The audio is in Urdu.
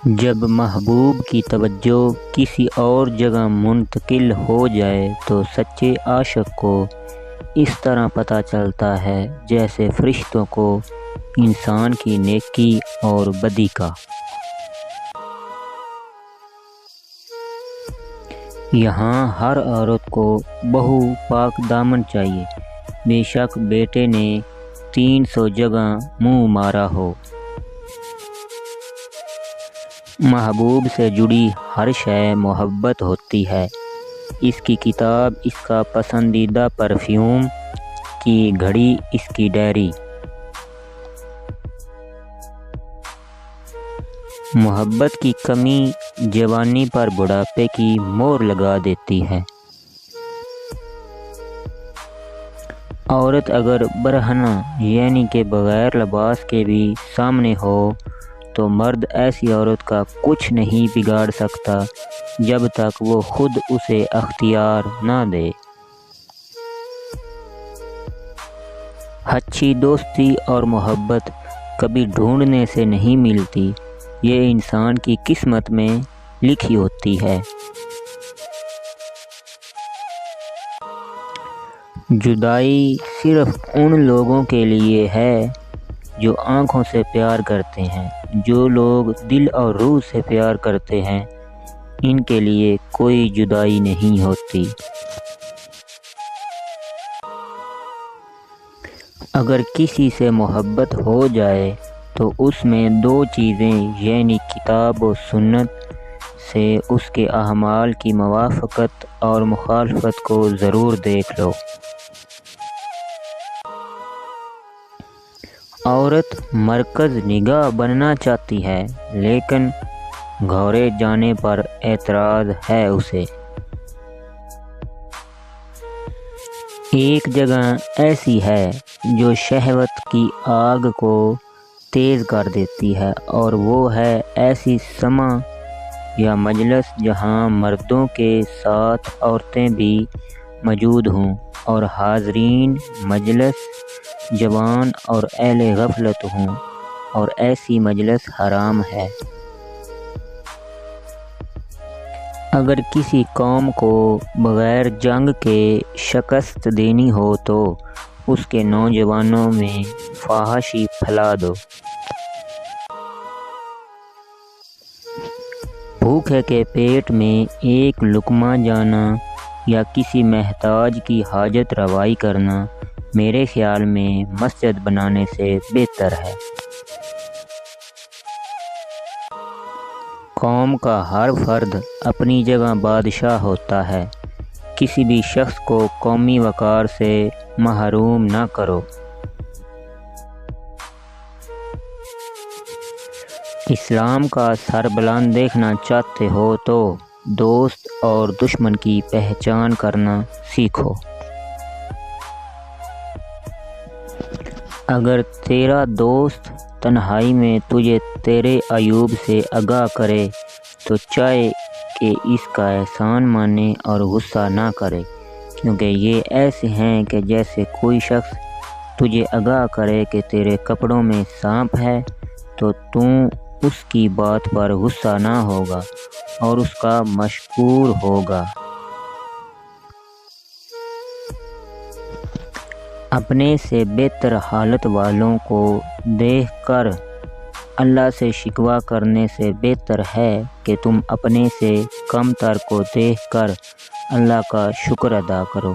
جب محبوب کی توجہ کسی اور جگہ منتقل ہو جائے تو سچے عاشق کو اس طرح پتہ چلتا ہے جیسے فرشتوں کو انسان کی نیکی اور بدی کا۔ یہاں ہر عورت کو بہو پاک دامن چاہیے، بے شک بیٹے نے 300 جگہ منہ مارا ہو۔ محبوب سے جڑی ہر شے محبت ہوتی ہے، اس کی کتاب اس کا پسندیدہ پرفیوم، کی گھڑی اس کی ڈائری۔ محبت کی کمی جوانی پر بڑھاپے کی مہر لگا دیتی ہے۔ عورت اگر برہنہ یعنی کہ بغیر لباس کے بھی سامنے ہو تو مرد ایسی عورت کا کچھ نہیں بگاڑ سکتا جب تک وہ خود اسے اختیار نہ دے۔ اچھی دوستی اور محبت کبھی ڈھونڈنے سے نہیں ملتی، یہ انسان کی قسمت میں لکھی ہوتی ہے۔ جدائی صرف ان لوگوں کے لیے ہے جو آنکھوں سے پیار کرتے ہیں، جو لوگ دل اور روح سے پیار کرتے ہیں ان کے لیے کوئی جدائی نہیں ہوتی۔ اگر کسی سے محبت ہو جائے تو اس میں 2 چیزیں یعنی کتاب و سنت سے اس کے اعمال کی موافقت اور مخالفت کو ضرور دیکھ لو۔ عورت مرکز نگاہ بننا چاہتی ہے لیکن گھورے جانے پر اعتراض ہے اسے۔ ایک جگہ ایسی ہے جو شہوت کی آگ کو تیز کر دیتی ہے اور وہ ہے ایسی سماع یا مجلس جہاں مردوں کے ساتھ عورتیں بھی موجود ہوں اور حاضرین مجلس جوان اور اہل غفلت ہوں، اور ایسی مجلس حرام ہے۔ اگر کسی قوم کو بغیر جنگ کے شکست دینی ہو تو اس کے نوجوانوں میں فحاشی پھیلا دو۔ بھوکے کے پیٹ میں ایک لقمہ جانا یا کسی محتاج کی حاجت روائی کرنا میرے خیال میں مسجد بنانے سے بہتر ہے۔ قوم کا ہر فرد اپنی جگہ بادشاہ ہوتا ہے، کسی بھی شخص کو قومی وقار سے محروم نہ کرو۔ اسلام کا سربلند دیکھنا چاہتے ہو تو دوست اور دشمن کی پہچان کرنا سیکھو۔ اگر تیرا دوست تنہائی میں تجھے تیرے عیوب سے آگاہ کرے تو چاہے کہ اس کا احسان مانے اور غصہ نہ کرے، کیونکہ یہ ایسے ہیں کہ جیسے کوئی شخص تجھے آگاہ کرے کہ تیرے کپڑوں میں سانپ ہے تو اس کی بات پر غصہ نہ ہوگا اور اس کا مشکور ہوگا۔ اپنے سے بہتر حالت والوں کو دیکھ کر اللہ سے شکوہ کرنے سے بہتر ہے کہ تم اپنے سے کم تر کو دیکھ کر اللہ کا شکر ادا کرو۔